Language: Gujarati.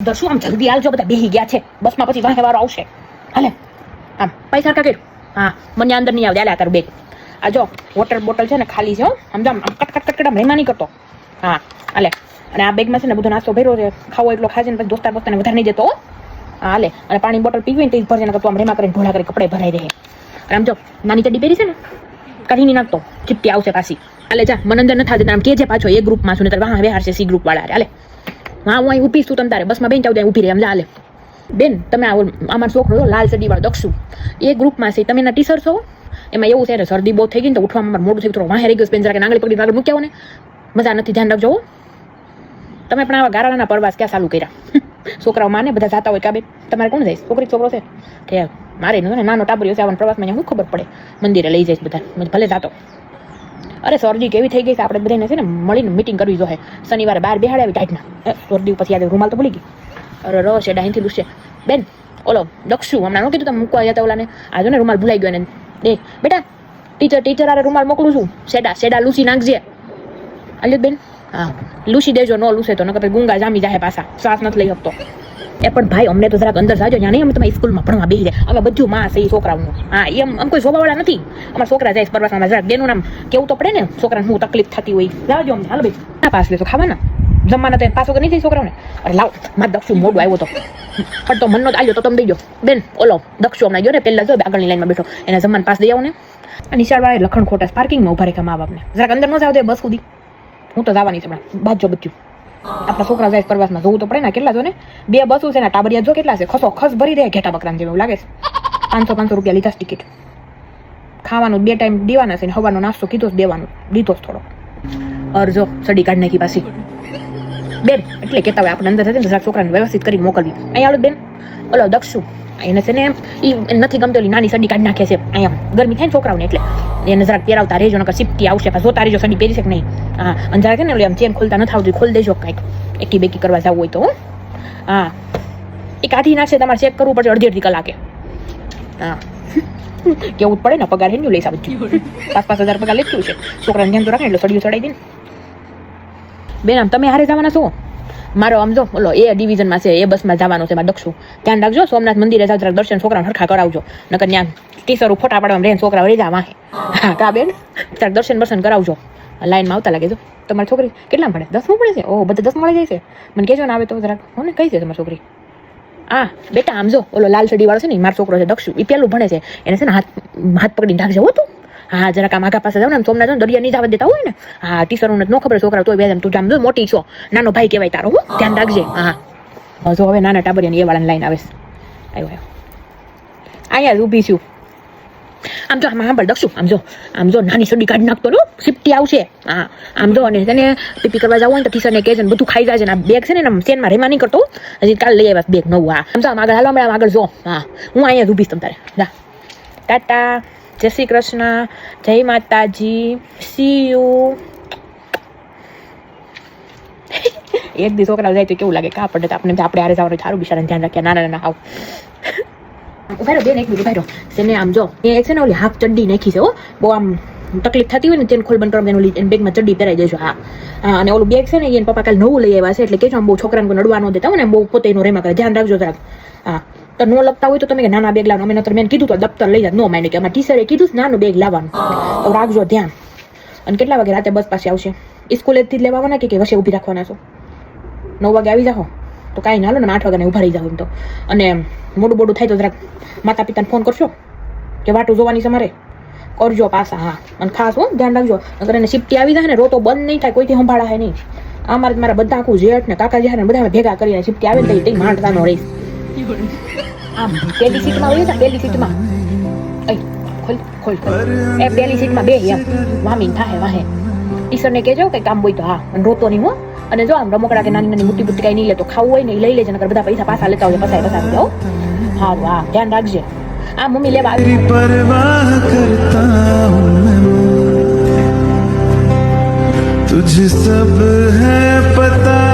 દર્શુ આમ જલ્દી આવજો, બધા બેહી ગયા છે બસમાં, પછી વાહે વારો આવશે. હાલે આમ પૈસા કાઢ. હા મને અંદર નહીં આવડે. હાલે તારું બેગ આ જો, વોટર બોટલ છે ને ખાલી છે, સમજો આમ કટ આમ રહેમાં નહીં કરતો. હા હાલે. અને આ બેગમાં છે ને બધો નાસ્તો ભર્યો છે, ખાવો એટલો ખાજે ને પછી દોસ્તાર બોસ્તારને વધારે નહીં દેતો. હા હાલે. અને પાણી બોટલ પીવી ને તે ભરજે ને, આમ રેમાં કરીને ઢોળા કરી કપડે ભરાઈ રહે. અને આમ જો નાની ચડ્ડી પહેરી છે ને, કાઢી નહીં નાખતો, ચીપટી આવશે પાછી. હાલે જા, મને અંદર નથી દેતા. આમ કે છે પાછો એ ગ્રુપમાં છું ને તારે વાહ બેહાર છે સી ગ્રુપ વાળા. હાલે હા હું અહીં ઊભી છું, તમ તારે બસમાં બેન ચાવ ઊભી રહે. આમ હાલે બેન તમે અમારો છોકરો લાલ ચડી વાળો દક્ષુ એ ગ્રુપમાં છે, તમે એના ટીચર છો. એમાં એવું છે ને શરદી બહુ થઈ ગઈ ને તો ઉઠવામાં મારું મોડું થઈ ગયું, વાહે રહી ગયું, પેન જરા કે નાંગળી પકડી આગળ મૂક્યા ને, મજા નથી, ધ્યાન રાખજો. તમે પણ આવા ગારાના પ્રવાસ ક્યાં ચાલુ કર્યા? છોકરાઓ માને બધા જાતા હોય કાબે, તમારે કોણ જાય? છોકરી છોકરો છે કે મારે નાનો ટાબરિયો છે, આવવાનો પ્રવાસમાં શું ખબર પડે, મંદિરે લઈ જાય બધા, ભલે જાતો. અરે શરદી કેવી થઈ ગઈ છે, આપણે બધાને છે ને મળીને મીટિંગ કરવી જોઈએ. શનિવારે 12 બેહાડે આવી ટાઈટના શરદી પછી યાદ રૂમાલ તો ભૂલી ગઈ. અરે રસ એ ડાહીથી લૂસે બેન. ઓલો દક્ષુ હમણાં ન કીધું તમે મૂકવા ગયા હતા ઓલાને, આજે ને રૂમાલ ભૂલાઈ ગયો એને. દે બેટા, ટીચર આરે રૂમાલ મોકલું છું, સેડા લૂસી નાખજે. અલ્યો બેન. હા લૂસી દેજો, ન લૂસે તો નકર ગુંગા જામી જાય પાછા, શ્વાસ નથી લઈ શકતો. એ પણ ભાઈ અમને તો જરાક અંદર જાજો, ત્યાં નહીં અમે તમારી સ્કૂલમાં ભણવા બેસી જાય, અમે બધું માં છે છોકરાઓનું. હા એમ આમ કોઈ શોભાવાળા નથી, અમારા છોકરા જાય પ્રવાસમાં, જરાક બેનું નામ કેવું તો પડે ને, છોકરાને શું તકલીફ થતી હોય. જાજો અમને. હાલો ભાઈ ના પાસ લેશો ખાવાના જમવાના તો પાછો નહીં થાય છોકરાઓને. અરે લાવ મારે દક્ષુ મોડું આવ્યો તો પણ તો મનનો જ આવ્યો તો તમે દઈ દો બેન. ઓલો દક્ષુ હમણાં ગયો ને પહેલા જો આગળની લાઈનમાં બેઠો, એના જમવાના પાસ દઈ આવો ને. નિશાળવાળા લખણ ખોટા પાર્કિંગમાં ઉભા રહે મા બાપને, જરાક અંદર ન જાવ દે બસ સુધી. હું તો જવાની છે હમણાં, બાજુ બધું આપણા છોકરા જાય પ્રવાસમાં જોવું તો પડે ને. કેટલા જો ને 2 બસો છે ને, ટાબરિયા જો કેટલા છે, ખસ ભરી રહે ઘેટા બકરાને જેવું લાગે છે. 500 રૂપિયા લીધા ટિકિટ. ખાવાનું 2 ટાઈમ દેવાના છે ને, હવાનો નાસ્તો કીધો દેવાનો, દીધો થોડો. અરજો સડી કાઢ નાખી પાછી બેન. એટલે કેતા હોય આપણે અંદર જતી ને છોકરાને વ્યવસ્થિત કરીને મોકલવી. અહીંયા આવડે બેન ઓલો દક્ષુ એને છે ને એ નથી ગમતો, નાની સડી કાઢી નાખે છે. અહીંયા ગરમી થાય ને છોકરાઓને, એટલે એને જરાક પહેરાવતા રહેજો, નકર સિપટી આવશે. જોતા રહેજો સડી પહેરી છે કે નહીં. હા અને જરાક ને આમ ચેન ખોલતા નથી આવતું, ખોલી દેજો કાંઈક એકી બેકી કરવા જવું હોય તો. હા એ કાઢી નાખશે, તમારે ચેક કરવું પડશે અડધી કલાકે. હા કેવું જ પડે ને, પગાર હેન્યુ લઈશ આ બધું. 5,000 પગાર લેખ્યું છે, છોકરાને ધ્યાન તો રાખે એટલે સડીઓ ચડાવી દે ને. બેન આમ તમે હારે જવાના છો? મારો આમ જો ઓલો એ ડિવિઝનમાં છે, એ બસમાં જવાનું છે મારે દક્ષુ. ધ્યાન રાખજો, સોમનાથ મંદિરે જાવ જરાક દર્શન છોકરાને હરખા કરાવજો, નકર ત્યાં ટીચરો ફોટા પાડવામાં રહે, છોકરા રહી જા વાહે. હા કા બેન જરાક દર્શન કરાવજો. લાઈનમાં આવતા લાગે જો. તમારી છોકરી કેટલા ભણે? 10મું ભણે છે? ઓહ બધા 10 મળી જાય છે. મને કહેજો ને આવે તો જરાક હો ને, કઈ છે તમારી છોકરી? હા બેટા આમ જો ઓલો લાલ ચડી વાળો છે ને, મારો છોકરો છે દક્ષુ, એ પેલું ભણે છે. એને છે ને હાથ પકડીને ઢાકજે હો તું. હા જરાક આમ આગા પાસે જાવ ને, સોમનાથ દરિયા નહીં જવા દેતા હોય ને. હા ટીચરોને ન ખબર, છોકરા તો બે તું જામ જો, મોટી છો, નાનો ભાઈ કહેવાય તારો, હું ધ્યાન રાખજે. હા જો હવે નાના ટાબરિયાની એ વાળાની લાઈન આવે છે. આવ્યો અહીંયા જ ઊભી છું. આમ જો આમાં સાંભળ દક્ષુ, આમ જો નાની સડી કાઢી નાખતો ને, સિફ્ટી આવશે. હા આમ જો, અને તેને પીપી કરવા જવું હોય ને તો ટીચરને કહેજે, બધું ખાઈ જાય છે ને. બેગ છે ને ચેનમાં રેમાં નહીં કરતો, હજી કાલે લઈ આવ્યા બેગ નવું. હા આમ જો આમ આગળ હાલવા મળે, આગળ જો. હા હું અહીંયા જ ઊભીશ તમ તારે. જા ટાટા, જય શ્રી કૃષ્ણ, જય માતાજી, સી યુ. એક દી છોકરા જાય તો કેવું લાગે કા પડે, આપણે આરે જવાનું સારું, બિચારાને ધ્યાન રાખ્યા. નાના હાવ ઉભા રહો બેન, એક મિનિટ ઉભા રહો. તેને આમ જો એ છે ને ઓલી હાફ ચડ્ડી નાખી છે હો, બહુ આમ તકલીફ થતી હોય ને તેને ખોલ બંધ કરવા એનું બેગમાં ચડ્ડી પહેરાઈ દેજો. હા હા અને ઓલું બેગ છે ને એને પપ્પા કાલે નવું લઈ આવ્યા છે, એટલે કેજો આમ બહુ છોકરાને કોઈ નડવા ન દેતા હોય ને, બહુ પોતે એનું રેમાં કરે, ધ્યાન રાખજો જરાક. હા તો ન લગતા હોય તો તમે નાના બેગ લાવવાનું, અમે નતર મેં કીધું તો દફતર લઈ જાય, નો માને કે અમારા ટીચરે કીધું નાનું બેગ લાવવાનું, તો રાખજો ધ્યાન. અને કેટલા વાગે રાતે બસ પાસે આવશે? સ્કૂલેથી જ લેવા આવવાના કે વચ્ચે ઊભી રાખવાના છો? 9 વાગે આવી જાઓ તો કાંઈ ના હાલો ને, 8 વાગ્યાને ઊભા રહી જાવ એમ તો. અને મોડું થાય તો જરાક માતા પિતાને ફોન કરશો કે વાટું જોવાની છે મારે, કરજો પાછા. હા અને ખાસ હો ધ્યાન રાખજો, અગર એને સિફ્ટી આવી જાય ને રોતો બંધ નહીં થાય, કોઈથી સંભાળા હે નહીં. અમારે મારા બધા આખું જેઠ ને કાકા જ્યારે બધા ભેગા કરીને સિફ્ટી આવે ને તો માંડવાનો રહીશ. આમ પહેલી સીટમાં હોય ને, પહેલી સીટમાં ખોલ એ પહેલી સીટમાં બે એમ વામીન થાય વાહે. ટીચરને કહેજો કે કામ હોય તો. હા અને રોતો નહીં હો. અને જો આમ રમકડા કે નાની મોટી બુટ્ટી કઈ નહીં લે, તો ખાવું હોય ને એ લઈ લેજે, નકર બધા પૈસા પાછા લેતા હોય પસાર જાઓ. હા હા ધ્યાન રાખજે. આ મમ્મી લેવા આવી. પરવાહ કરતા હું તુझ સબ હૈ પતા